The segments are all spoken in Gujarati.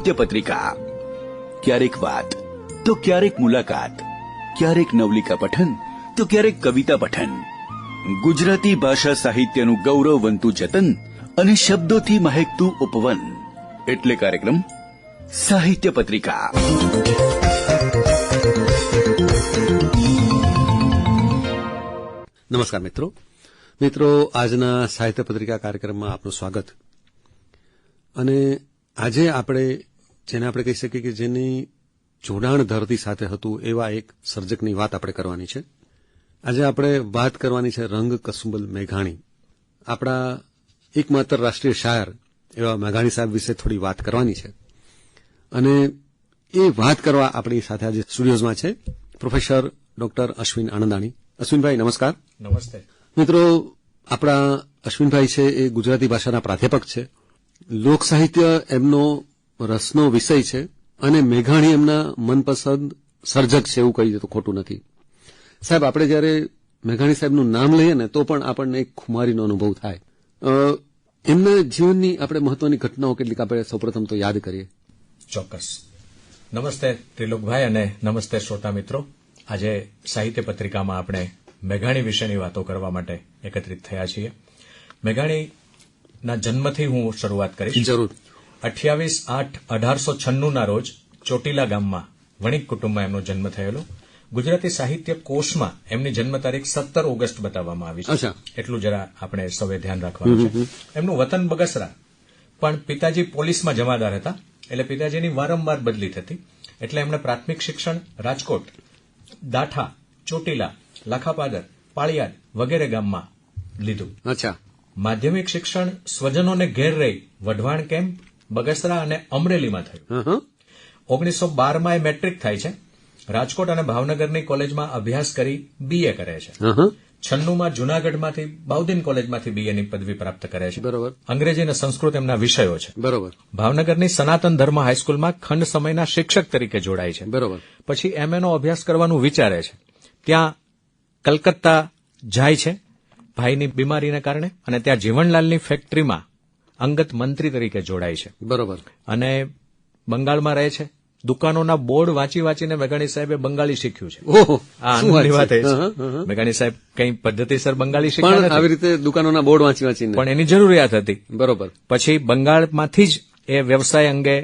સાહિત્ય પત્રિકા. ક્યારેક વાત તો ક્યારેક મુલાકાત, ક્યારેક નવલિકા પઠન તો ક્યારેક કવિતા પઠન. ગુજરાતી ભાષા સાહિત્યનું ગૌરવવંતું જતન અને શબ્દોથી મહેકતું ઉપવન. એટલે કાર્યક્રમ સાહિત્ય પત્રિકા. નમસ્કાર મિત્રો, આજના સાહિત્ય પત્રિકા કાર્યક્રમમાં આપનું સ્વાગત. અને આજે જેને આપણે કહી શકીએ કે જેની જોડાણ ધરતી સાથે હતું એવા એક સર્જકની વાત આપણે કરવાની છે. આજે આપણે વાત કરવાની છે રંગ કસુંબલ મેઘાણી. આપણા એકમાત્ર રાષ્ટ્રીય શાયર એવા મેઘાણી સાહેબ વિશે થોડી વાત કરવાની છે. અને એ વાત કરવા આપણી સાથે આજે સ્ટુડિયોઝમાં છે પ્રોફેસર ડોક્ટર અશ્વિન આનંદાણી. અશ્વિનભાઈ નમસ્કાર. નમસ્તે મિત્રો, આપણા અશ્વિનભાઈ છે એ ગુજરાતી ભાષાના પ્રાધ્યાપક છે. લોક સાહિત્ય એમનો રસનો વિષય છે અને મેઘાણી એમના મનપસંદ સર્જક છે, એવું કહીએ તો ખોટું નથી. સાહેબ, આપણે જ્યારે મેઘાણી સાહેબનું નામ લઈએ ને તો પણ આપણને એક ખુમારીનો અનુભવ થાય. એમના જીવનની આપણે મહત્વની ઘટનાઓ કેટલીક આપણે સૌપ્રથમ તો યાદ કરીએ. ચોક્કસ. નમસ્તે ત્રિલોકભાઈ અને નમસ્તે શ્રોતા મિત્રો. આજે સાહિત્ય પત્રિકામાં આપણે મેઘાણી વિશેની વાતો કરવા માટે એકત્રિત થયા છીએ. મેઘાણીના જન્મથી હું શરૂઆત કરીશ. જરૂર. 28/8/1896 ના રોજ ચોટીલા ગામમાં વણિક કુટુંબમાં એમનો જન્મ થયેલો. ગુજરાતી સાહિત્ય કોષમાં એમની જન્મ તારીખ 17 ઓગસ્ટ બતાવવામાં આવી છે. એટલું જરા આપણે સૌએ ધ્યાન રાખવાનું છે. એમનું વતન બગસરા, પણ પિતાજી પોલીસમાં જમાદાર હતા, એટલે પિતાજીની વારંવાર બદલી થતી. એટલે એમણે પ્રાથમિક શિક્ષણ રાજકોટ, દાઠા, ચોટીલા, લાખાપાદર, પાળિયાદ વગેરે ગામમાં લીધું. માધ્યમિક શિક્ષણ સ્વજનોને ઘેર રહી વઢવાણ કેમ્પ, બગસરા અને અમરેલીમાં થયું. 1912માં એ મેટ્રિક થાય છે. રાજકોટ અને ભાવનગરની કોલેજમાં અભ્યાસ કરી બીએ કરે છે. 96માં જૂનાગઢમાંથી બાઉદીન કોલેજમાંથી બીએની પદવી પ્રાપ્ત કરે છે. બરોબર. અંગ્રેજી અને સંસ્કૃત એમના વિષયો છે. બરોબર. ભાવનગરની સનાતન ધર્મ હાઈસ્કૂલમાં ખંડ સમયના શિક્ષક તરીકે જોડાય છે. બરોબર. પછી એમએનો અભ્યાસ કરવાનું વિચારે છે. ત્યાં કલકત્તા જાય છે ભાઈની બીમારીને કારણે, અને ત્યાં જીવનલાલની ફેક્ટરીમાં અંગત મંત્રી તરીકે જોડાય છે. બરોબર. અને બંગાળમાં રહે છે. દુકાનોના બોર્ડ વાંચીને મેઘાણી સાહેબે બંગાળી શીખ્યું છે. આ આનંદની વાત છે. મેઘાણી સાહેબ કઈ પદ્ધતિસર બંગાળી શીખ્યા નથી, આવી રીતે દુકાનોના બોર્ડ વાંચીને, પણ એની જરૂરિયાત હતી. બરોબર. પછી બંગાળમાંથી જ એ વ્યવસાય અંગે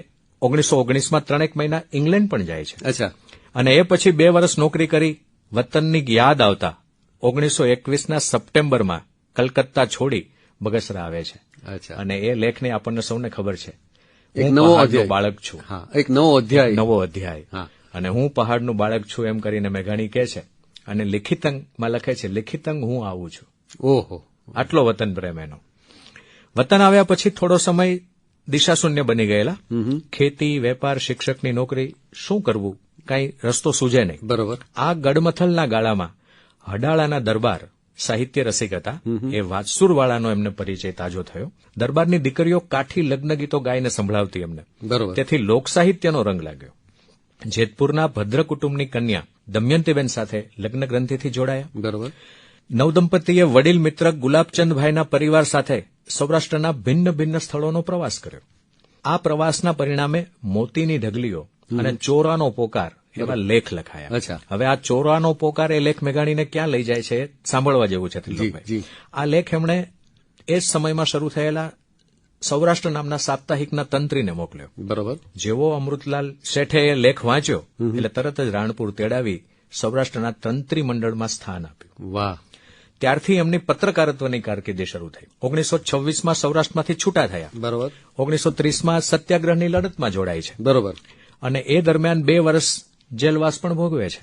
1919માં 3 મહિના ઇંગ્લેન્ડ પણ જાય છે. અચ્છા. અને એ પછી 2 વર્ષ નોકરી કરી વતનની યાદ આવતા 1921ના સપ્ટેમ્બરમાં કલકત્તા છોડી બગસરા આવે છે. અને એ લેખની આપણને સૌને ખબર છે, એક નવો અધ્યાય બાળક છું. એક નવો અધ્યાય. અને હું પહાડનું બાળક છું એમ કરીને મેઘાણી કહે છે. અને લિખિતંગમાં લખે છે, લિખિતંગ હું આવું છું. ઓહો, આટલો વતન પ્રેમ એનો. વતન આવ્યા પછી થોડો સમય દિશાશૂન્ય બની ગયેલા. ખેતી, વેપાર, શિક્ષકની નોકરી, શું કરવું, કઈ રસ્તો સૂઝે નહીં. બરોબર. આ ગડમથલના ગાળામાં હડાળાના દરબાર સાહિત્ય રસિક હતા, એ વાતસુરવાળાનો એમને પરિચય તાજો થયો. દરબારની દીકરીઓ કાઠી લગ્ન ગીતો ગાઈને સંભળાવતી એમને. બરોબર. તેથી લોકસાહિત્યનો રંગ લાગ્યો. જેતપુરના ભદ્ર કુટુંબની કન્યા દમયંતીબેન સાથે લગ્ન ગ્રંથિથી જોડાયા. બરોબર. નવદંપતીએ વડીલ મિત્ર ગુલાબચંદભાઈના પરિવાર સાથે સૌરાષ્ટ્રના ભિન્ન ભિન્ન સ્થળોનો પ્રવાસ કર્યો. આ પ્રવાસના પરિણામે મોતીની ઢગલીઓ અને ચોરાનો પોકાર એવા લેખ લખાયા. હવે આ ચોરાનો પોકાર એ લેખ મેઘાણીને ક્યાં લઈ જાય છે સાંભળવા જેવું છે. આ લેખ એમણે એ જ સમયમાં શરૂ થયેલા સૌરાષ્ટ્ર નામના સાપ્તાહિકના તંત્રીને મોકલ્યો. બરોબર. જેવો અમૃતલાલ શેઠે એ લેખ વાંચ્યો એટલે તરત જ રાણપુર તેડાવી સૌરાષ્ટ્રના તંત્રી મંડળમાં સ્થાન આપ્યું. વાહ. ત્યારથી એમની પત્રકારત્વની કારકિર્દી શરૂ થઈ. 1926માં સૌરાષ્ટ્રમાંથી છૂટા થયા. બરોબર. 1930માં સત્યાગ્રહની લડતમાં જોડાય છે. બરોબર. અને એ દરમિયાન 2 વર્ષ જેલવાસ પણ ભોગવે છે.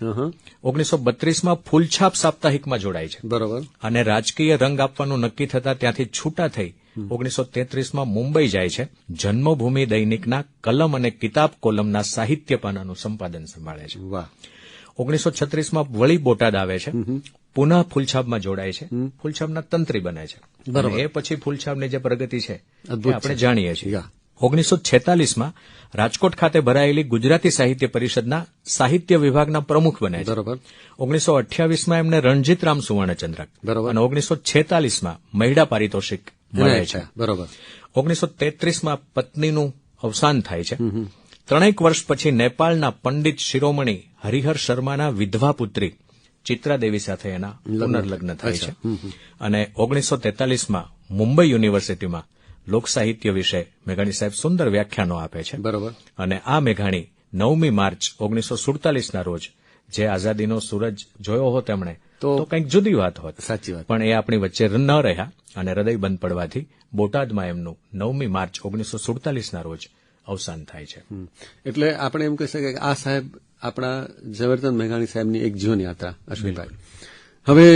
1932માં ફૂલછાપ સાપ્તાહિકમાં જોડાય છે. બરોબર. અને રાજકીય રંગ આપવાનું નક્કી થતા ત્યાંથી છૂટા થઈ 1933માં મુંબઈ જાય છે. જન્મભૂમિ દૈનિકના કલમ અને કિતાબ કોલમના સાહિત્ય પાનાનું સંપાદન સંભાળે છે. વાહ. 1936માં વળી બોટાદ આવે છે. પુનઃ ફૂલછાપમાં જોડાય છે. ફૂલછાપના તંત્રી બને છે. એ પછી ફૂલછાપની જે પ્રગતિ છે આપણે જાણીએ છીએ. 1946માં રાજકોટ ખાતે ભરાયેલી ગુજરાતી સાહિત્ય પરિષદના સાહિત્ય વિભાગના પ્રમુખ બને છે. 1928માં એમને રણજીતરામ સુવર્ણચંદ્રક અને 1946માં મહિડા પારિતોષિક મળે છે. 1933માં પત્નીનું અવસાન થાય છે. ત્રણેક વર્ષ પછી નેપાળના પંડિત શિરોમણી હરિહર શર્માના વિધવા પુત્રી ચિત્રાદેવી સાથે એના પુનર્લગ્ન થાય છે અને 1943માં મુંબઈ યુનિવર્સિટીમાં લોકસાહિત્ય વિશે મેઘાણી સાહેબ સુંદર વ્યાખ્યાનો આપે છે. બરોબર. અને આ મેઘાણી 9મી માર્ચ 1947ના રોજ જે આઝાદીનો સૂરજ જોયો હોત એમણે તો કંઈક જુદી વાત હોત. સાચી વાત. પણ એ આપણી વચ્ચે ન રહ્યા અને હૃદય બંધ પડવાથી બોટાદમાં એમનું 9મી માર્ચ 1947ના રોજ અવસાન થાય છે. એટલે આપણે એમ કહી શકીએ કે આ સાહેબ આપણા ઝવેરચંદ મેઘાણી સાહેબની એક જીવન યાત્રા. અશ્વિનભાઈ, હવે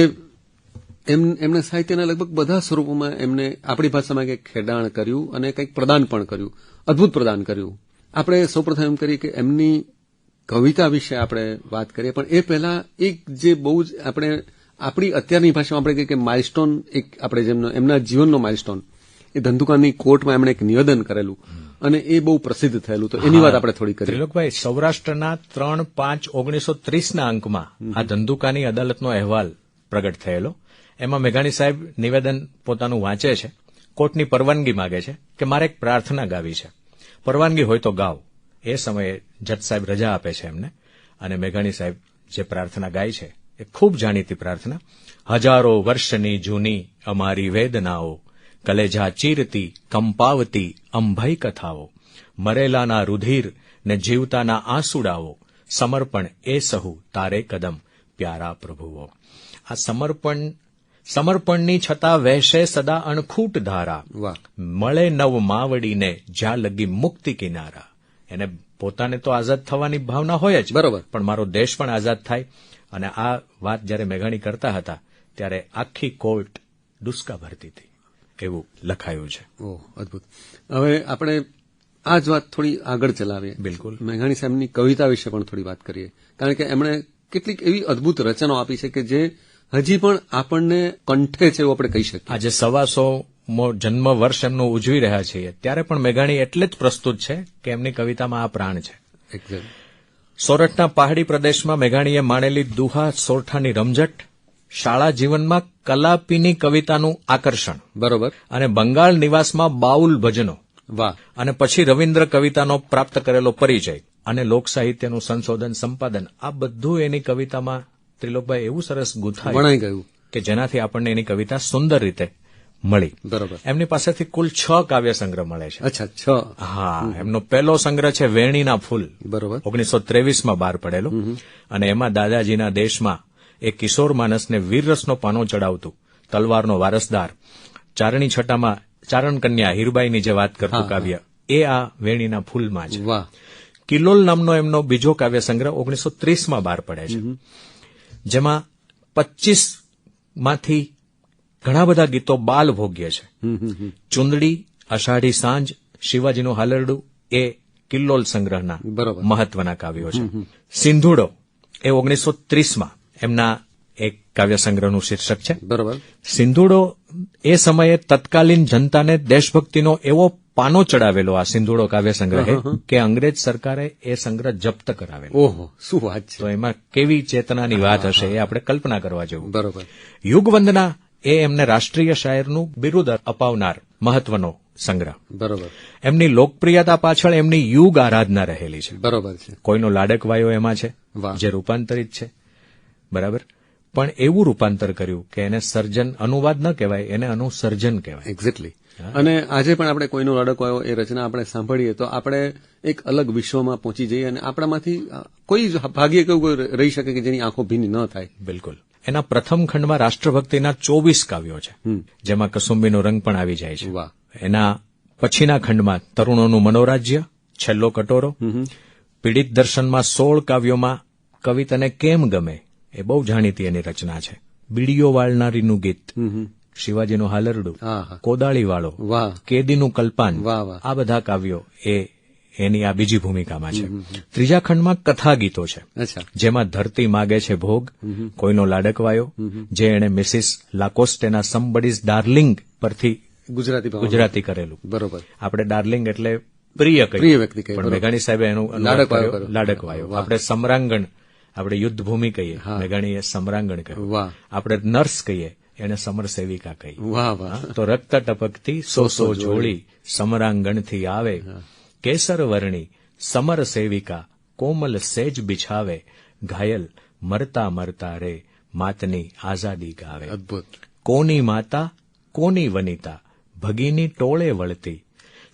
એમના સાહિત્યના લગભગ બધા સ્વરૂપોમાં એમને આપણી ભાષામાં કંઈક ખેડાણ કર્યું અને કંઈક પ્રદાન પણ કર્યું, અદભુત પ્રદાન કર્યું. આપણે સૌપ્રથમ એમ કરીએ કે એમની કવિતા વિશે આપણે વાત કરીએ, પણ એ પહેલા એક જે બહુ જ આપણે આપણી અત્યારની ભાષામાં આપણે કહીએ કે માઇલસ્ટોન, એક આપણે જેમનો એમના જીવનનો માઇલસ્ટોન, એ ધંધુકાની કોર્ટમાં એમણે એક નિવેદન કરેલું અને એ બહુ પ્રસિદ્ધ થયેલું. તો એની વાત આપણે થોડી કરીએ. ત્રિલોકભાઈ, સૌરાષ્ટ્રના 3/5/1930ના અંકમાં આ ધંધુકાની અદાલતનો અહેવાલ પ્રગટ થયેલો. એમાં મેઘાણી સાહેબ નિવેદન પોતાનું વાંચે છે, કોર્ટની પરવાનગી માગે છે કે મારે એક પ્રાર્થના ગાવી છે, પરવાનગી હોય તો ગાવ. એ સમયે જજ સાહેબ રજા આપે છે એમને અને મેઘાણી સાહેબ જે પ્રાર્થના ગાય છે એ ખૂબ જાણીતી પ્રાર્થના. હજારો વર્ષની જૂની અમારી વેદનાઓ, કલેજા ચીરતી કંપાવતી અંભય કથાઓ, મરેલાના રુધિર ને જીવતાના આંસુડાઓ, સમર્પણ એ સહુ તારે કદમ પ્યારા પ્રભુઓ. આ સમર્પણની છતાં વહેશે સદા અણખૂટ ધારા, મળે નવ માવડીને જ્યાં લગી મુક્તિ કિનારા. એને પોતાને તો આઝાદ થવાની ભાવના હોય જ, બરોબર, પણ મારો દેશ પણ આઝાદ થાય. અને આ વાત જ્યારે મેઘાણી કરતા હતા ત્યારે આખી કોર્ટ ડુસકા ભરતી હતી, એવું લખાયું છે. ઓહ, અદભુત. હવે આપણે આ જ વાત થોડી આગળ ચલાવીએ. બિલકુલ. મેઘાણી મેઘાણી સાહેબની કવિતા વિશે પણ થોડી વાત કરીએ, કારણ કે એમણે કેટલીક એવી અદભુત રચનાઓ આપી છે કે જે હજી પણ આપણને કંઠે છે એવું આપણે કહી શકીએ. આજે 125મો જન્મ વર્ષ એમનું ઉજવી રહ્યા છીએ ત્યારે પણ મેઘાણી એટલે જ પ્રસ્તુત છે કે એમની કવિતામાં આ પ્રાણ છે. એક્ઝેક્ટ. સોરઠના પહાડી પ્રદેશમાં મેઘાણીએ માણેલી દુહા સોરઠાની રમઝટ, શાળા જીવનમાં કલાપીની કવિતાનું આકર્ષણ, બરોબર, અને બંગાળ નિવાસમાં બાઉલ ભજનો, વાહ, અને પછી રવિન્દ્ર કવિતાનો પ્રાપ્ત કરેલો પરિચય અને લોકસાહિત્યનું સંશોધન સંપાદન, આ બધું એની કવિતામાં ત્રિલોકભાઈ એવું સરસ ગૂંથાયું, વણાઈ ગયું કે જેનાથી આપણને એની કવિતા સુંદર રીતે મળી. બરોબર. એમની પાસેથી કુલ 6 કાવ્ય સંગ્રહ મળે છે. અચ્છા, 6. હા, એમનો પહેલો સંગ્રહ છે વેણીના ફૂલ, બરોબર, 1923માં બહાર પડેલો, અને એમાં દાદાજીના દેશમાં એક કિશોર માનસને વીરરસનો પાનો ચડાવતું તલવારનો વારસદાર ચારણી છટામાં ચારણ કન્યા હીરબાઈની જે વાત કરતું કાવ્ય, એ આ વેણીના ફૂલમાં છે. વાહ. કિલ્લોલ નામનો એમનો બીજો કાવ્ય સંગ્રહ 1930માં બહાર પડે છે, જેમાં 25માંથી ઘણા બધા ગીતો બાલ ભોગ્ય છે. ચુંદડી, અષાઢી સાંજ, શિવાજીનું હાલરડું એ કિલ્લોલ સંગ્રહના મહત્વના કાવ્યો છે. સિંધુડો એ 1930માં એમના એક કાવ્ય સંગ્રહનું શીર્ષક છે. બરોબર. સિંધુડો એ સમયે તત્કાલીન જનતાને દેશભક્તિનો એવો પાનો ચડાવેલો આ સિંધુડો કાવ્ય સંગ્રહે કે અંગ્રેજ સરકારે એ સંગ્રહ જપ્ત કરાવેલો. ઓહો, શું વાત છે. તો એમાં કેવી ચેતનાની વાત હશે એ આપણે કલ્પના કરવા જેવું. બરોબર. યુગવંદના એ એમને રાષ્ટ્રીય શાયરનું બિરુદ અપાવનાર મહત્વનો સંગ્રહ. બરોબર. એમની લોકપ્રિયતા પાછળ એમની યુગ આરાધના રહેલી છે. બરોબર છે. કોઈનો લાડકવાયો એમાં છે, વાહ, જે રૂપાંતરિત છે, બરાબર, પણ એવું રૂપાંતર કર્યું કે એને સર્જન, અનુવાદ ન કહેવાય, એને અનુસર્જન કહેવાય. એક્ઝેક્ટલી. અને આજે પણ આપણે કોઈનો લાડકવાયો એ રચના આપણે સાંભળીએ તો આપણે એક અલગ વિશ્વમાં પહોંચી જઈએ અને આપણામાંથી કોઈ ભાગ્ય કેવું રહી શકે કે જેની આંખો ભીની ન થાય. બિલકુલ. એના પ્રથમ ખંડમાં રાષ્ટ્રભક્તિના 24 કાવ્યો છે, જેમાં કસુંબીનો રંગ પણ આવી જાય છે. વાહ. એના પછીના ખંડમાં તરુણોનું મનોરાજ્ય, છેલ્લો કટોરો, પીડિત દર્શનમાં 16 કાવ્યોમાં કવિ તને કેમ ગમે એ બહુ જાણીતી એની રચના છે. બીડીઓ વાળનારીનું ગીત, શિવાજીનું હાલરડું, કોદાળીવાળો, વાહ, કેદીનું કલ્પાન, વાહ, વાહ, આ બધા કાવ્યો એ એની આ બીજી ભૂમિકામાં છે. ત્રીજા ખંડમાં કથા ગીતો છે, જેમાં ધરતી માગે છે ભોગ, કોઈનો લાડકવાયો, જે એણે મિસિસ લાકોસ્ટેના સમબડીઝ ડાર્લિંગ પરથી ગુજરાતી કરેલું. બરોબર. આપણે ડાર્લિંગ એટલે પ્રિય વ્યક્તિ કહીએ, પણ મેઘાણી સાહેબે એનું લાડકવાયો. આપણે સમરાંગણ, આપણે યુદ્ધભૂમિ કહીએ, મેઘાણીએ સમરાંગણ કહ્યું. આપણે નર્સ કહીએ, એને સમર સેવિકા કહી. વાહ વાહ. તો રક્ત ટપકતી સોસો જોડી સમરાંગણથી આવે, કેસર વર્ણી સમર સેવિકા કોમલ સેજ બિછાવે, ઘાયલ મરતા મરતા રે માતની આઝાદી ગાવે. અદભુત. કોની માતા કોની વનિતા, ભગીની ટોળે વળતી,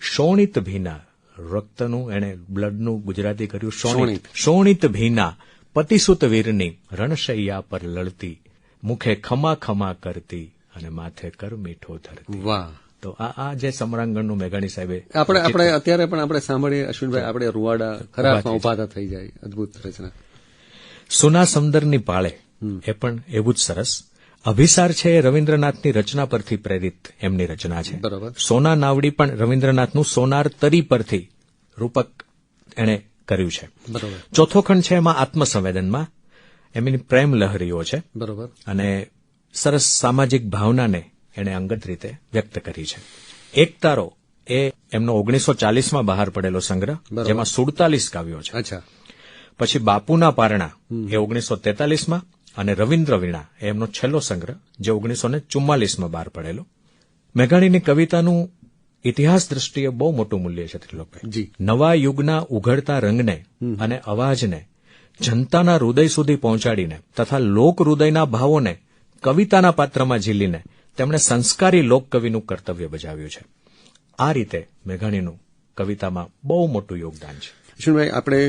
શોણિત ભીના, રક્તનું એને બ્લડનું ગુજરાતી કર્યું શોણિત. શોણિત ભીના પતિસુત વીરની રણશૈયા પર લડતી, મુખે ખમા ખમા કરતી અને માથે કર મીઠો ધરતી. વાહ. તો આ જે સમરાંગણનું મેઘાણી સાહેબે આપણે અત્યારે પણ આપણે સાંભળીએ અશ્વિનભાઈ, આપણે રૂવાડા ખરાબમાં ઉભા થઈ જાય. અદભુત રચના. સુના સમદરની પાળે એ પણ એવું જ સરસ. અભિસાર છે એ રવિન્દ્રનાથની રચના પરથી પ્રેરિત એમની રચના છે. બરોબર. સોના નાવડી પણ રવિન્દ્રનાથનું સોનાર તરી પરથી રૂપક એણે કર્યું છે. બરોબર. ચોથો ખંડ છે એમાં આત્મસંવેદનમાં એમની પ્રેમ લહરીઓ છે. બરોબર. અને સરસ સામાજિક ભાવનાને એણે અંગત રીતે વ્યક્ત કરી છે. એક તારો એ એમનો 1940માં બહાર પડેલો સંગ્રહ, જેમાં 47 કાવ્યો છે. અચ્છા. પછી બાપુના પારણા એ 1943માં, અને રવિન્દ્ર વીણા એ એમનો છેલ્લો સંગ્રહ, જે 1944માં બહાર પડેલો. મેઘાણીની કવિતાનું ઇતિહાસ દ્રષ્ટિએ બહુ મોટું મૂલ્ય છે ત્રિલોકભાઈ. જી. નવા યુગના ઉઘડતા રંગને અને અવાજને જનતાના હૃદય સુધી પહોંચાડીને તથા લોક હૃદયના ભાવોને કવિતાના પાત્રમાં ઝીલીને તેમણે સંસ્કારી લોકકવિનું કર્તવ્ય બજાવ્યું છે. આ રીતે મેઘાણીનું કવિતામાં બહુ મોટું યોગદાન છે. અશ્વિનભાઈ, આપણે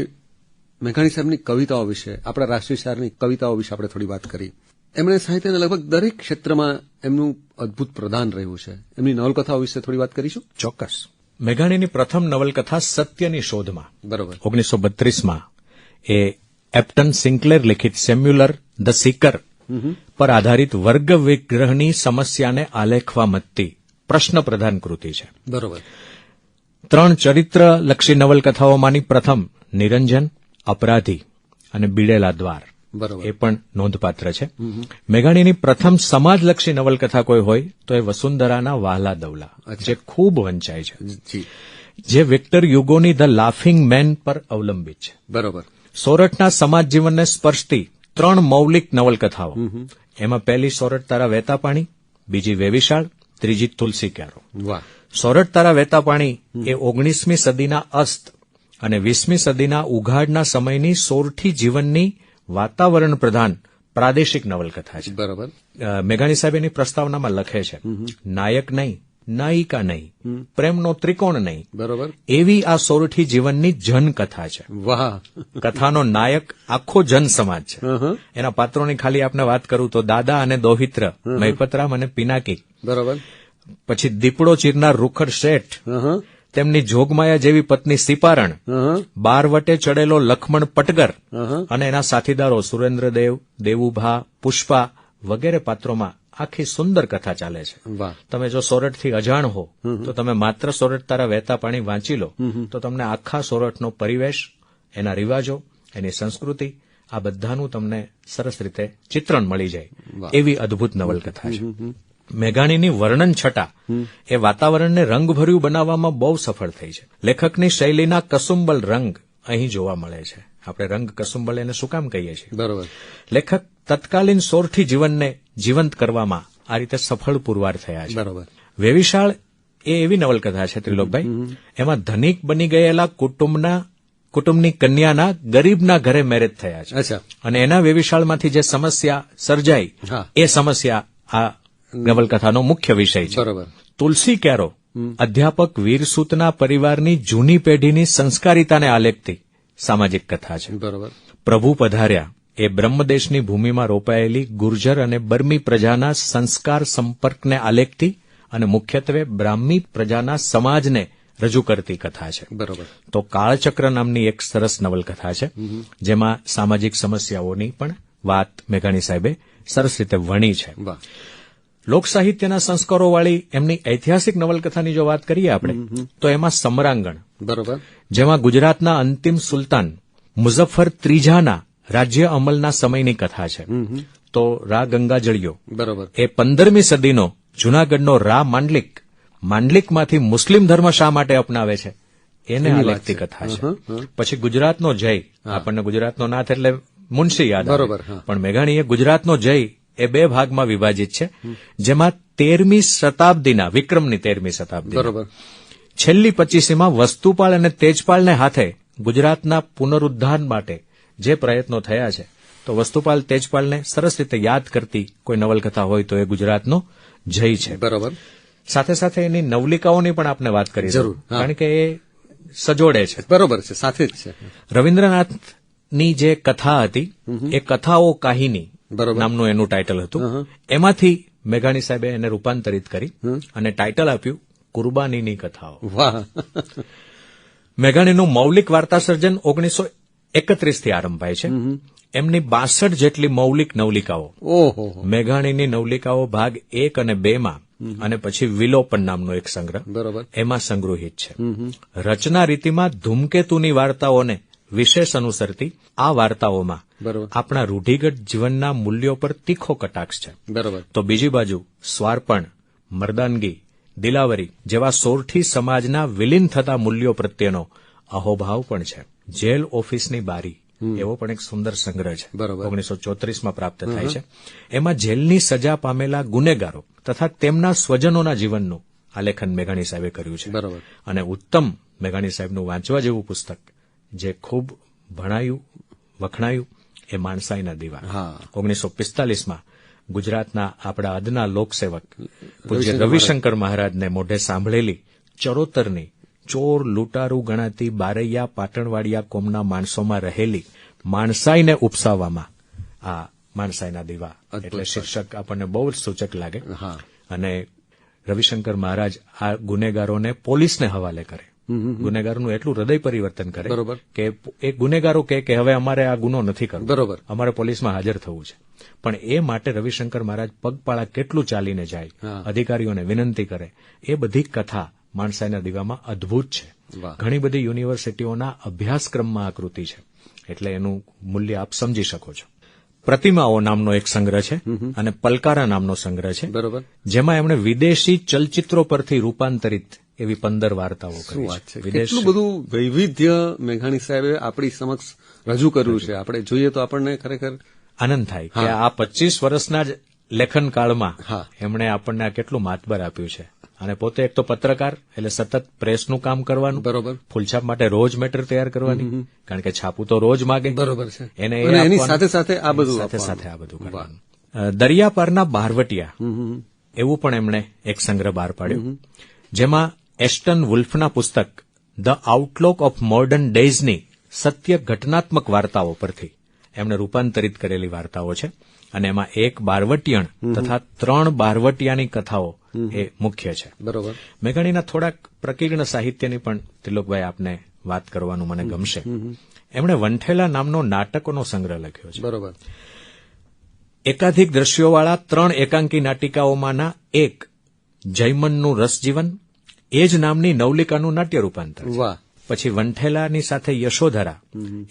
મેઘાણી સાહેબની કવિતાઓ વિશે, આપણા રાષ્ટ્રીય શાયરની કવિતાઓ વિશે આપણે થોડી વાત કરી. એમણે સાહિત્યના લગભગ દરેક ક્ષેત્રમાં એમનું અદભુત પ્રદાન રહ્યું છે. એમની નવલકથાઓ વિશે થોડી વાત કરીશું. ચોક્કસ. મેઘાણીની પ્રથમ નવલકથા સત્યની શોધમાં, બરોબર, 1932માં એ એપ્ટન સિન્કલેર લિખિત સેમ્યુલર ધ સીકર પર આધારિત વર્ગ વિગ્રહની સમસ્યાને આલેખવા મથતી પ્રશ્ન પ્રધાન કૃતિ છે. બરોબર. 3 ચરિત્રલક્ષી નવલકથાઓમાંની પ્રથમ નિરંજન, અપરાધી અને બીડેલા દ્વાર બરોબર, એ પણ નોંધપાત્ર છે. મેઘાણીની પ્રથમ સમાજલક્ષી નવલકથા કોઈ હોય તો એ વસુંધરાના વહાલા દવલા, જે ખૂબ વંચાય છે, જી, જે વિક્ટર યુગોની ધ લાફિંગ મેન પર અવલંબિત છે. બરોબર. સોરઠના સમાજ જીવનને સ્પર્શતી 3 મૌલિક નવલકથાઓ, એમાં પહેલી સોરઠ તારા વહેતા પાણી, બીજી વેવિશાળ, ત્રીજી તુલસી ક્યારો. વાહ. સોરઠ તારા વહેતા પાણી એ 19મી સદીના અસ્ત અને 20મી સદીના ઉઘાડના સમયની સોરઠી જીવનની વાતાવરણ પ્રધાન પ્રાદેશિક નવલકથા છે. બરોબર. મેઘાણી સાહેબ એની પ્રસ્તાવનામાં લખે છે, નાયક નહીં, નાયિકા નહીં, પ્રેમનો ત્રિકોણ નહીં, બરોબર, એવી આ સોરઠી જીવનની જનકથા છે. વાહ. કથાનો નાયક આખો જન સમાજ છે. એના પાત્રોની ખાલી આપને વાત કરું તો દાદા અને દોહિત્ર, મહિપતરામ અને પિનાકી, બરોબર, પછી દીપડો ચીરનાર રૂખડ શેઠ, તેમની જોગમાયા જેવી પત્ની સિપારણ, બારવટે ચડેલો લખમણ પટગર અને એના સાથીદારો સુરેન્દ્રદેવ, દેવુભા, પુષ્પા વગેરે પાત્રોમાં આખી સુંદર કથા ચાલે છે. વાહ. તમે જો સોરઠથી અજાણ હો તો તમે માત્ર સોરઠ તારા વહેતા પાણી વાંચી લો તો તમને આખા સોરઠનો પરિવેશ, એના રિવાજો, એની સંસ્કૃતિ, આ બધાનું તમને સરસ રીતે ચિત્રણ મળી જાય એવી અદભુત નવલકથા છે. મેઘાણીની વર્ણન છટા એ વાતાવરણને રંગભર્યું બનાવવામાં બહુ સફળ થઈ છે. લેખકની શૈલીના કસુંબલ રંગ અહીં જોવા મળે છે. આપણે રંગ કસુંબલ એને શું કામ કહીએ છીએ? બરોબર. લેખક તત્કાલીન સોરઠી જીવનને જીવંત કરવામાં આ રીતે સફળ પુરવાર થયા છે. બરોબર. વેવિશાળ એ એવી નવલકથા છે ત્રિલોકભાઈ, એમાં ધનિક બની ગયેલા કુટુંબની કન્યાના ગરીબના ઘરે મેરેજ થયા છે. અચ્છા. અને એના વેવિશાળમાંથી જે સમસ્યા સર્જાઈ, એ સમસ્યા આ નવલકથાનો મુખ્ય વિષય છે. બરોબર. તુલસી ક્યારો અધ્યાપક વીરસૂતના પરિવારની જૂની પેઢીની સંસ્કારિતાને આલેખતી સામાજિક કથા છે. બરોબર. પ્રભુ પધાર્યા એ બ્રહ્મદેશની ભૂમિમાં રોપાયેલી ગુર્જર અને બર્મી પ્રજાના સંસ્કાર સંપર્કને આલેખતી અને મુખ્યત્વે બ્રાહ્મી પ્રજાના સમાજને રજૂ કરતી કથા છે. બરોબર. તો કાળચક્ર નામની એક સરસ નવલકથા છે, જેમાં સામાજિક સમસ્યાઓની પણ વાત મેઘાણી સાહેબે સરસ રીતે વણી છે. વાહ. લોકસાહિત્યના સંસ્કારોવાળી એમની ઐતિહાસિક નવલકથાની જો વાત કરીએ આપણે તો એમાં સમરાંગણ, બરોબર, જેમાં ગુજરાતના અંતિમ સુલતાન મુઝફ્ફર ત્રીજાના રાજ્ય અમલના સમયની કથા છે. તો રા ગંગાજળિયો, બરોબર, એ 15મી સદીનો જૂનાગઢનો રા માંડલિકમાંથી મુસ્લિમ ધર્મ શા માટે અપનાવે છે એને આલેખતી કથા છે. પછી ગુજરાતનો જય, આપણને ગુજરાતનો નાથ એટલે મુનશી યાદ આવે, બરોબર, પણ મેઘાણીએ ગુજરાતનો જય એ 2 ભાગમાં વિભાજિત છે, જેમાં 13મી શતાબ્દીના, વિક્રમની 13મી શતાબ્દી, બરોબર, છેલ્લી 25મીમાં વસ્તુપાળ અને તેજપાળને હાથે ગુજરાતના પુનરુદ્ધાર માટે જે પ્રયત્નો થયા છે તો વસ્તુપાલ તેજપાલને સરસ રીતે યાદ કરતી કોઈ નવલકથા હોય તો એ ગુજરાતનો જય છે. બરોબર. સાથે સાથે એની નવલિકાઓની પણ આપણે વાત કરી જરૂર, હા. કારણ કે એ સજોડે છે. બરોબર છે, સાથે જ છે. રવિન્દ્રનાથની જે કથા હતી એ કથાઓ કાહિની બરોબર. નામનું એનું ટાઇટલ હતું. એમાંથી મેઘાણી સાહેબે એને રૂપાંતરિત કરી અને ટાઇટલ આપ્યું કુરબાનીની કથાઓ. વાહ. મેઘાણીનું મૌલિક વાર્તા સર્જન 1931 થી આરંભાય છે. એમની 62 જેટલી મૌલિક નવલિકાઓ, ઓહો. મેઘાણીની નવલિકાઓ ભાગ 1 અને 2 માં અને પછી વિલોપન નામનો એક સંગ્રહ બરોબર. એમાં સંગ્રહિત છે. રચના રીતિમાં ધૂમકેતુની વાર્તાઓને વિશેષ અનુસરતી આ વાર્તાઓમાં બરોબર. આપણા રૂઢિગત જીવનના મૂલ્યો પર તીખો કટાક્ષ છે. બરોબર. તો બીજી બાજુ સ્વાર્પણ, મર્દાનગી, દિલાવરી જેવા સોરઠી સમાજના વિલીન થતા મૂલ્યો પ્રત્યેનો અહોભાવ પણ છે. જેલ ઓફિસની બારી એવો પણ એક સુંદર સંગ્રહ છે. બરોબર. 1934માં પ્રાપ્ત થાય છે. એમાં જેલની સજા પામેલા ગુનેગારો તથા તેમના સ્વજનોના જીવનનું આલેખન મેઘાણી સાહેબે કર્યું છે. બરોબર. અને ઉત્તમ મેઘાણી સાહેબનું વાંચવા જેવું પુસ્તક જે ખૂબ ભણાયું, વખણાયું એ માણસાઈના દીવા. હા. 1945માં ગુજરાતના આપણા અદના લોકસેવક પૂજ્ય રવિશંકર મહારાજને મોઢે સાંભળેલી ચરોતરની ચોર લૂંટારૂ ગણાતી બારૈયા પાટણવાડિયા કોમના માણસોમાં રહેલી માણસાઈને ઉપસાવવામાં આ માણસાઈના દીવા એટલે શીર્ષક આપણને બહુ જ સૂચક લાગે. હા. અને રવિશંકર મહારાજ આ ગુનેગારોને પોલીસને હવાલે કરે. ગુનેગારોનું એટલું હૃદય પરિવર્તન કરે બરોબર. કે એ ગુનેગારો કે હવે અમારે આ ગુનો નથી કરવો, બરોબર. અમારે પોલીસમાં હાજર થવું છે. પણ એ માટે રવિશંકર મહારાજ પગપાળા કેટલું ચાલીને જાય, અધિકારીઓને વિનંતી કરે, એ બધી કથા માણસાઈના દીવામાં અદભુત છે. વાહ. ઘણી બધી યુનિવર્સિટીઓના અભ્યાસક્રમમાં આ કૃતિ છે, એટલે એનું મૂલ્ય આપ સમજી શકો છો. પ્રતિમાઓ નામનો એક સંગ્રહ છે અને પલકારા નામનો સંગ્રહ છે. બરોબર. જેમાં એમણે વિદેશી ચલચિત્રો પરથી રૂપાંતરિત એવી 15 વાર્તાઓ કરી છે. કેટલું બધું વૈવિધ્ય મેઘાણી સાહેબે આપણી સમક્ષ રજૂ કર્યું છે. આપણે જોઈએ તો આપણને ખરેખર આનંદ થાય કે આ 25 વર્ષના જ લેખન કાળમાં હા. એમણે આપણને આ કેટલું માતબર આપ્યું છે. અને પોતે એક તો પત્રકાર એટલે સતત પ્રેસનું કામ કરવાનું, બરોબર. ફૂલછાપ માટે રોજ મેટર તૈયાર કરવાની, કારણ કે છાપું તો રોજ માગે. બરોબર છે. એને અને એની આપવાનું. સાથે સાથે આ બધું સાથે આપવાનું. સાથે આ બધું કરવાનું. દરિયાપારના બહારવટિયા એવું પણ એમણે એક સંગ્રહ બહાર પાડ્યો, જેમાં એસ્ટન વુલ્ફના પુસ્તક ધ આઉટલુક ઓફ મોડર્ન ડેઝની સત્ય ઘટનાત્મક વાર્તાઓ પરથી એમણે રૂપાંતરિત કરેલી વાર્તાઓ છે. અને એમાં એક બારવટિયણ તથા 3 બારવટિયાની કથાઓ એ મુખ્ય છે. બરોબર. મેઘાણીના થોડાક પ્રકીર્ણ સાહિત્યની પણ તિલોકભાઈ આપને વાત કરવાનું મને ગમશે. એમણે વંઠેલા નામનો નાટકોનો સંગ્રહ લખ્યો છે. બરોબર. એકાધિક દ્રશ્યોવાળા 3 એકાંકી નાટિકાઓમાંના એક જયમનનું રસજીવન એ જ નામની નવલિકાનું નાટ્ય રૂપાંતર છે. વાહ. પછી વંઠેલાની સાથે યશોધરા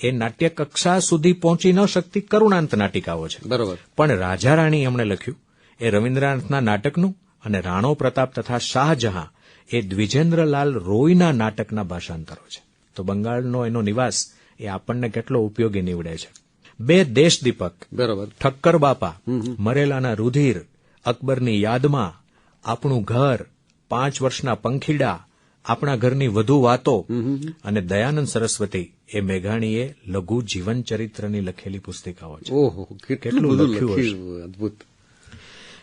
એ નાટ્ય કક્ષા સુધી પહોંચી ન શકતી કરુણાંત નાટિકાઓ છે. બરોબર. પણ રાજા રાણી એમણે લખ્યું એ રવિન્દ્રનાથના નાટકનું અને રાણો પ્રતાપ તથા શાહજહાં એ દ્વિજેન્દ્રલાલ રોયના નાટકના ભાષાંતરો છે. તો બંગાળનો એનો નિવાસ એ આપણને કેટલો ઉપયોગી નીવડે છે. 2 દેશદીપક, બરોબર. ઠક્કર બાપા, મરેલાના રુધિર, અકબરની યાદમાં, આપણું ઘર, 5 વર્ષના પંખીડા, આપણા ઘરની વધુ વાતો અને દયાનંદ સરસ્વતી એ મેઘાણીએ લઘુ જીવન ચરિત્રની લખેલી પુસ્તિકાઓ છે. ઓહો, કેટલું બધું લખ્યું. અદભુત.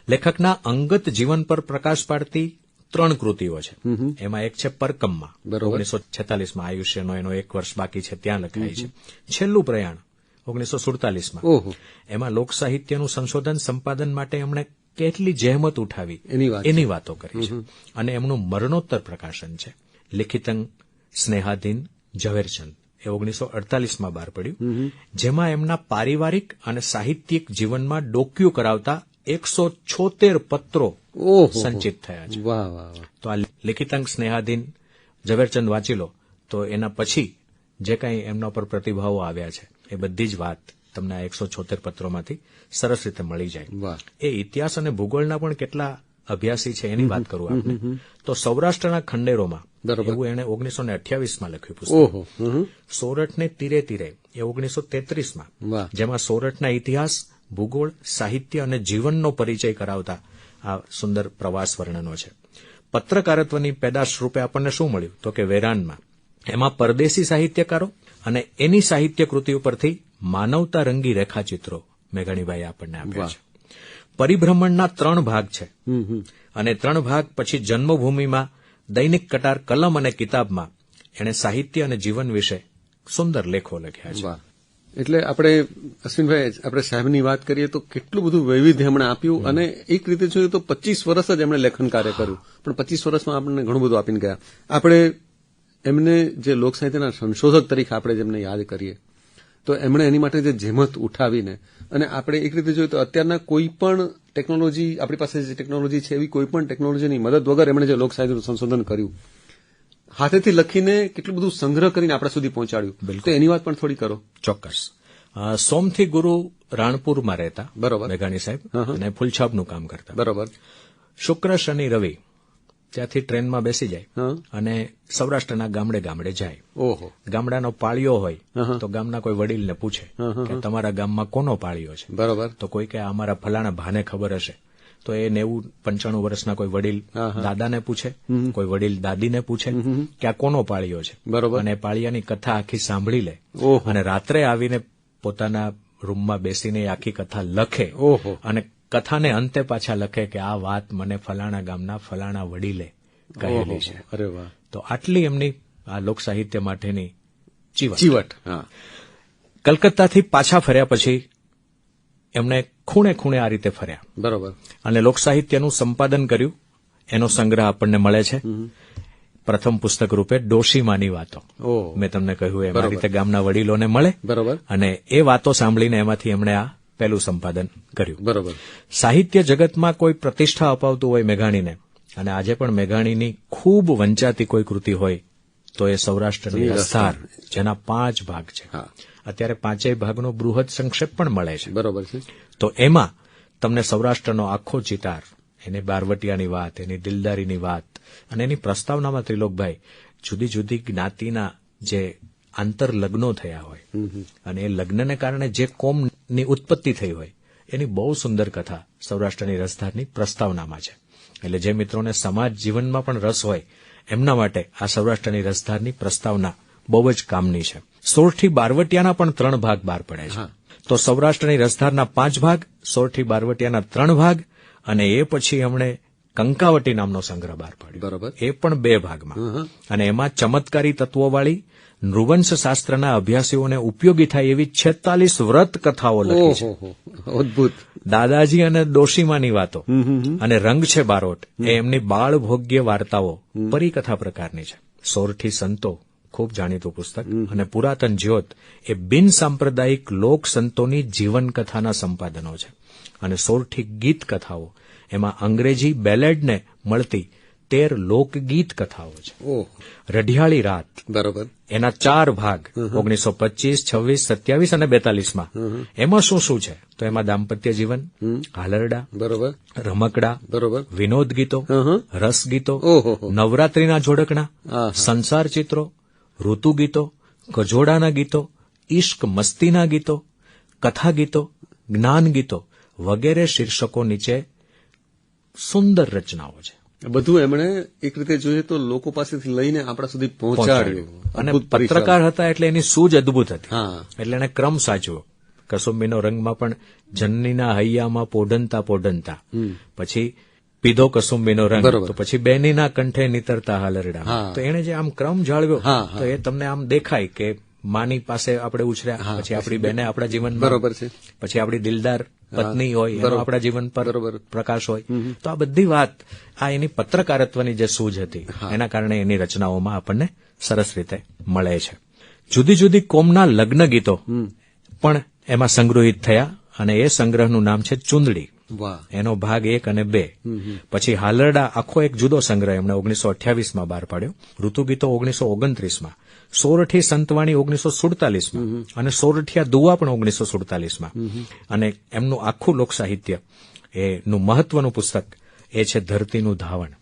લેખકના અંગત જીવન પર પ્રકાશ પાડતી 3 કૃતિઓ છે. એમાં એક છે પરકમ્મા, બરોબર. 1946માં આયુષ્યનો એનો 1 વર્ષ બાકી છે ત્યાં લખાય છે. છેલ્લું પ્રયાણ 1947માં. ઓહો. એમાં લોકસાહિત્યનું સંશોધન સંપાદન માટે એમણે કેટલી જહેમત ઉઠાવી એની એની વાતો કરી છે. અને એમનું મરણોત્તર પ્રકાશન છે લિખિતં સ્નેહાધીન ઝવેરચંદ, એ 1948માં બહાર પડ્યું, જેમાં એમના પારિવારિક અને સાહિત્યિક જીવનમાં ડોક્યુ કરાવતા 176 પત્રો સંચિત થયા છે. વાહ વાહ વાહ. તો આ લિખિતં સ્નેહાધીન ઝવેરચંદ વાંચી લો તો એના પછી જે કંઈ એમના પર પ્રતિભાવો આવ્યા છે એ બધી જ વાત તમને આ 176 પત્રોમાંથી સરસ રીતે મળી જાય. વાહ. એ ઇતિહાસ અને ભૂગોળના પણ કેટલા અભ્યાસી છે એની વાત કરું આપણે તો સૌરાષ્ટ્રના ખંડેરોમાં બરોબર. એવું એણે 1928માં લખ્યું પુસ્તક. ઓહો. સોરઠને તીરે તીરે એ 1933માં, વાહ. જેમાં સોરઠના ઇતિહાસ, ભૂગોળ, સાહિત્ય અને જીવનનો પરિચય કરાવતા આ સુંદર પ્રવાસ વર્ણનો છે. પત્રકારત્વની પેદાશ રૂપે આપણને શું મળ્યું તો કે વેરાનમાં એમાં પરદેશી સાહિત્યકારો અને એની સાહિત્ય કૃતિ ઉપરથી માનવતા રંગી રેખાચિત્રો મેઘાણીભાઈ આપણને આપ્યા છે. પરિભ્રમણના 3 ભાગ છે અને 3 ભાગ પછી જન્મભૂમિમાં, દૈનિક કટાર, કલમ અને કિતાબમાં એણે સાહિત્ય અને જીવન વિશે સુંદર લેખો લખ્યા છે. એટલે આપણે અશ્વિનભાઈ આપણે સાહેબની વાત કરીએ તો કેટલું બધું વૈવિધ્ય એમણે આપ્યું અને એક રીતે જોઈએ તો 25 વર્ષ જ એમણે લેખન કાર્ય કર્યું, પણ 25 વર્ષમાં આપણને ઘણું બધું આપીને ગયા. આપણે એમને જે લોક સાહિત્યના સંશોધક તરીકે આપણે જેમને યાદ કરીએ તો એમણે એની માટે જે જહેમત ઉઠાવીને, અને આપણે એક રીતે જોઈએ તો અત્યારના કોઈ પણ ટેકનોલોજી, આપણી પાસે જે ટેકનોલોજી છે એવી કોઈ પણ ટેકનોલોજીની મદદ વગર એમણે જે લોક સાહિત્યનું સંશોધન કર્યું, હાથેથી લખીને કેટલું બધું સંગ્રહ કરીને આપણા સુધી પહોંચાડ્યું, તો એની વાત પણ થોડી કરો. ચોક્કસ. સોમથી ગુરુ રાણપુરમાં રહેતા, બરોબર, મેઘાણી સાહેબ, અને ફૂલછાપનું કામ કરતા. બરોબર. શુક્ર, શનિ, રવિ ત્યાંથી ટ્રેનમાં બેસી જાય અને સૌરાષ્ટ્રના ગામડે ગામડે જાય. ઓહો. ગામડાનો પાળિયો હોય તો ગામના કોઈ વડીલને પૂછે કે તમારા ગામમાં કોનો પાળિયો છે? બરોબર. તો કોઈ કે અમારા ફલાણા ભાને ખબર હશે, તો એ 90-95 વર્ષના કોઈ વડીલ દાદાને પૂછે, કોઈ વડીલ દાદીને પૂછે કે આ કોનો પાળિયો છે. બરોબર. અને પાળિયાની કથા આખી સાંભળી લે અને રાત્રે આવીને પોતાના રૂમમાં બેસીને આખી કથા લખે અને કથાને અંતે પાછા લખે કે આ વાત મને ફલાણા ગામના ફલાણા વડીલે કહેલી છે. અરે વાહ. તો આટલી એમની આ લોક સાહિત્ય માટેની ચીવટ. કલકત્તાથી પાછા ફર્યા પછી એમણે ખૂણે ખૂણે આ રીતે ફર્યા. બરોબર. અને લોક સાહિત્યનું સંપાદન કર્યું. એનો સંગ્રહ આપણને મળે છે પ્રથમ પુસ્તક રૂપે ડોશીમાની વાતો. મેં તમને કહ્યું એમ આ રીતે ગામના વડીલોને મળે. બરોબર. અને એ વાતો સાંભળીને એમાંથી એમણે આ પહેલું સંપાદન કર્યું. બરોબર. સાહિત્ય જગતમાં કોઈ પ્રતિષ્ઠા અપાવતું હોય મેઘાણીને, અને આજે પણ મેઘાણીની ખૂબ વંચાતી કોઈ કૃતિ હોય તો એ સૌરાષ્ટ્રની રસધાર, જેના 5 ભાગ છે. અત્યારે 5 ભાગનો બૃહદ સંક્ષેપ પણ મળે છે. બરોબર છે. તો એમાં તમને સૌરાષ્ટ્રનો આખો ચિતાર, એની બારવટિયાની વાત, એની દિલદારીની વાત અને એની પ્રસ્તાવનામાં ત્રિલોકભાઈ જુદી જુદી જ્ઞાતિના જે આંતરલગ્નો થયા હોય અને એ લગ્નને કારણે જે કોમની ઉત્પત્તિ થઈ હોય એની બહુ સુંદર કથા સૌરાષ્ટ્રની રસધારની પ્રસ્તાવનામાં છે. એટલે જે મિત્રોને સમાજ જીવનમાં પણ રસ હોય એમના માટે આ સૌરાષ્ટ્રની રસધારની પ્રસ્તાવના બહુ જ કામની છે. સોરઠી બારવટિયાના પણ 3 ભાગ બહાર પડે છે. તો સૌરાષ્ટ્રની રસધારના 5 ભાગ, સોરઠી બારવટિયાના 3 ભાગ, અને એ પછી એમણે કંકાવટી નામનો સંગ્રહ બહાર પાડ્યો. બરોબર. એ પણ 2 ભાગમાં, અને એમાં ચમત્કારી તત્વોવાળી નૃવંશ શાસ્ત્રના અભ્યાસીઓને ઉપયોગી થાય એવી 46 વ્રત કથાઓ લખી છે. અદ્ભુત. દાદાજી અને ડોશીમાની વાતો અને રંગ છે બારોટ એ એમની બાળ ભોગ્ય વાર્તાઓ પરિકથા પ્રકારની છે. સોરઠી સંતો ખૂબ જાણીતું પુસ્તક, અને પુરાતન જ્યોત એ બિન સાંપ્રદાયિક લોક સંતોની જીવન કથાના સંપાદનો છે. અને સોરઠી ગીત કથાઓ એમાં અંગ્રેજી બેલેડને મળતી 13 લોકગીત કથાઓ છે. રઢિયાળી રાત, બરોબર, એના 4 ભાગ 1925, 26, 27 અને 42માં. એમાં શું શું છે તો એમાં દાંપત્ય જીવન, હાલરડા, બરોબર, રમકડા, બરોબર, વિનોદ ગીતો, રસ ગીતો, નવરાત્રીના જોડકણા, સંસાર ચિત્રો, ઋતુ ગીતો, કજોડાના ગીતો, ઇશ્ક મસ્તીના ગીતો, કથા ગીતો, જ્ઞાન ગીતો વગેરે શીર્ષકો નીચે સુંદર રચનાઓ છે. બધું એમણે એક રીતે જોઈએ તો લોકો પાસેથી લઈને આપણા સુધી પહોંચાડ્યું. અને પત્રકાર હતા એટલે એની સૂઝ અદભુત હતી. એટલે એને ક્રમ સાચવો. કસુંબીનો રંગમાં પણ જનનીના હૈયામાં પોઢનતા પોઢનતા, પછી પીધો કસુંબીનો રંગ, તો પછી બેનીના કંઠે નીતરતા હાલરડા. તો એને જે આમ ક્રમ જાળવ્યો તો એ તમને આમ દેખાય કે માની પાસે આપણે ઉછર્યા, પછી આપણી બેને આપણા જીવન, બરોબર છે, પછી આપણી દિલદાર પત્ની હોય એનો આપણા જીવન પર પ્રકાશ હોય. તો આ બધી વાત આ એની પત્રકારત્વની જે સૂઝ હતી એના કારણે એની રચનાઓમાં આપણને સરસ રીતે મળે છે. જુદી જુદી કોમના લગ્ન ગીતો પણ એમાં સંગ્રહિત થયા, અને એ સંગ્રહનું નામ છે ચુંદડી. એનો ભાગ 1 અને 2. પછી હાલરડા આખો એક જુદો સંગ્રહ એમણે 1928માં બહાર પાડ્યો. ઋતુગીતો 1929માં, સોરઠી સંતવાણી 1947માં, અને સોરઠિયા દુવા પણ 1947માં. અને એમનું આખું લોક સાહિત્ય એનું મહત્વનું પુસ્તક એ છે ધરતીનું ધાવણ,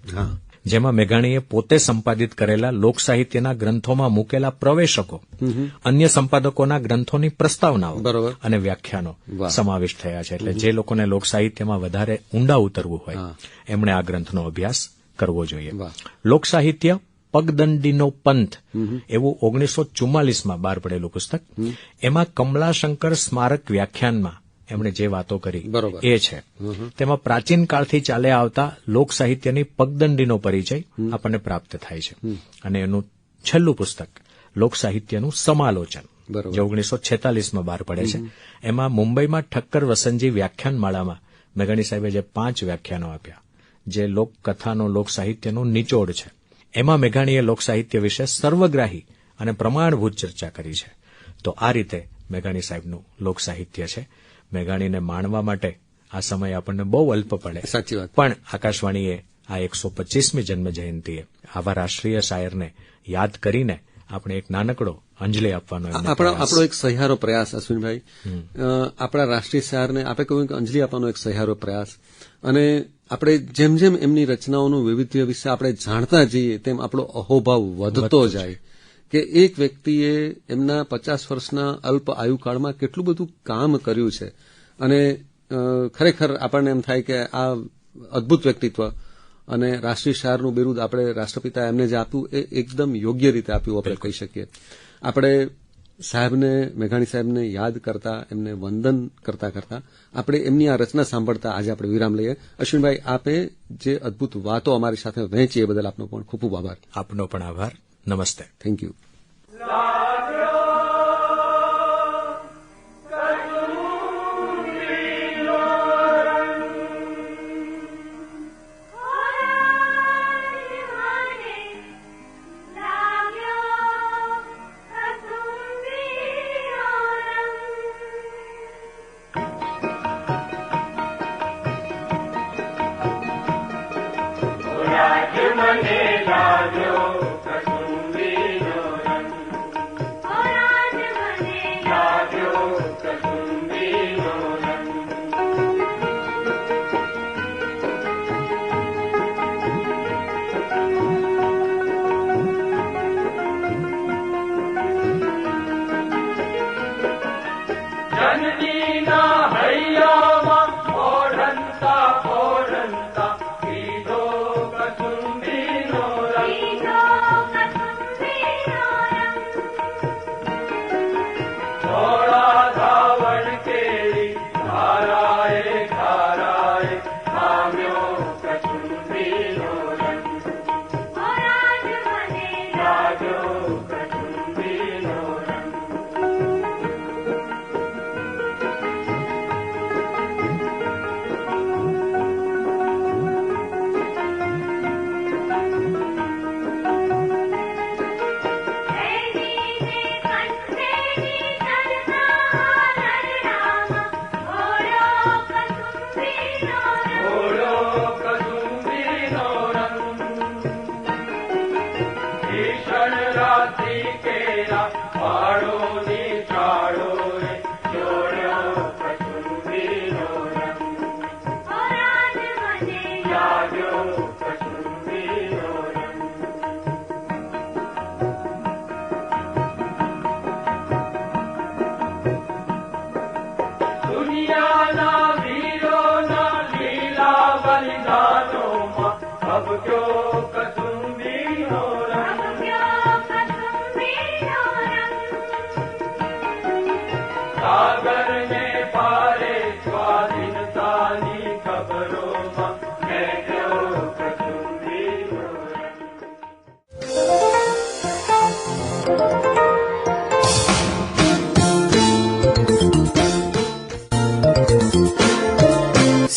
જેમાં મેઘાણીએ પોતે સંપાદિત કરેલા લોક સાહિત્યના ગ્રંથોમાં મૂકેલા પ્રવેશકો, અન્ય સંપાદકોના ગ્રંથોની પ્રસ્તાવનાઓ અને વ્યાખ્યાનો સમાવિષ્ટ થયા છે. એટલે જે લોકોને લોક સાહિત્યમાં વધારે ઊંડા ઉતરવું હોય એમણે આ ગ્રંથનો અભ્યાસ કરવો જોઈએ. લોક સાહિત્ય પગદંડીનો પંથ એવું 1944માં બહાર પડેલું પુસ્તક. એમાં કમલાશંકર સ્મારક વ્યાખ્યાનમાં એમણે જે વાતો કરી એ છે. તેમાં પ્રાચીન કાળથી ચાલ્યા આવતા લોક સાહિત્યની પગદંડીનો પરિચય આપણને પ્રાપ્ત થાય છે. અને એનું છેલ્લું પુસ્તક લોક સાહિત્યનું સમાલોચન, જે 1946માં બહાર પડે છે. એમાં મુંબઈમાં ઠક્કર વસંતજી વ્યાખ્યાનમાળામાં મેઘાણી સાહેબે જે 5 વ્યાખ્યાનો આપ્યા, જે લોકકથાનો લોક સાહિત્યનો નિચોડ છે, એમાં મેઘાણીએ લોક સાહિત્ય વિશે સર્વગ્રાહી અને પ્રમાણભૂત ચર્ચા કરી છે. તો આ રીતે મેઘાણી સાહેબનું લોક સાહિત્ય છે. મેઘાણીને માણવા માટે આ સમય આપણને બહુ અલ્પ પડે, સાચી વાત. પણ આકાશવાણીએ આ 125મી જન્મ જયંતિએ આવા રાષ્ટ્રીય શાયરને યાદ કરીને આપણે એક નાનકડો અંજલિ આપવાનો આપણો એક સહિયારો પ્રયાસ. અશ્વિનભાઈ, આપણા રાષ્ટ્રીય શાયરને આપણે કહ્યું કે અંજલિ આપવાનો એક સહિયારો પ્રયાસ. અને આપણે જેમ જેમ એમની રચનાઓનું વૈવિધ્ય વિશે આપણે જાણતા જઈએ તેમ આપણો અહોભાવ વધતો જાય કે એક વ્યક્તિએ એમના 50 વર્ષના અલ્પ આયુકાળમાં કેટલું બધું કામ કર્યું છે. અને ખરેખર આપણને એમ થાય કે આ અદભુત વ્યક્તિત્વ અને રાષ્ટ્રીય શાયરનું બિરુદ આપણે રાષ્ટ્રપિતા એમને જે આપ્યું એ એકદમ યોગ્ય રીતે આપ્યું આપણે કહી શકીએ. આપણે સાહેબને, મેઘાણી સાહેબને યાદ કરતા, એમને વંદન કરતા કરતા આપણે એમની આ રચના સાંભળતા આજે આપણે વિરામ લઈએ. અશ્વિનભાઈ, આપે જે અદભુત વાતો અમારી સાથે વહેંચી એ બદલ આપનો પણ ખૂબ ખૂબ આભાર. આપનો પણ આભાર. નમસ્તે. Thank you.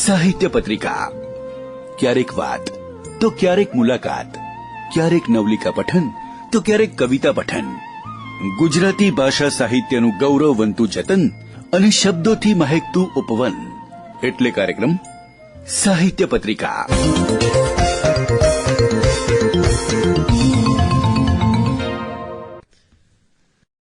સાહિત્ય પત્રિકા. ક્યારેક વાત તો ક્યારેક મુલાકાત, ક્યારેક નવલિકા પઠન તો ક્યારેક કવિતા પઠન. ગુજરાતી ભાષા સાહિત્યનું ગૌરવવંતું જતન અને શબ્દોથી મહેકતું ઉપવન એટલે કાર્યક્રમ સાહિત્ય પત્રિકા.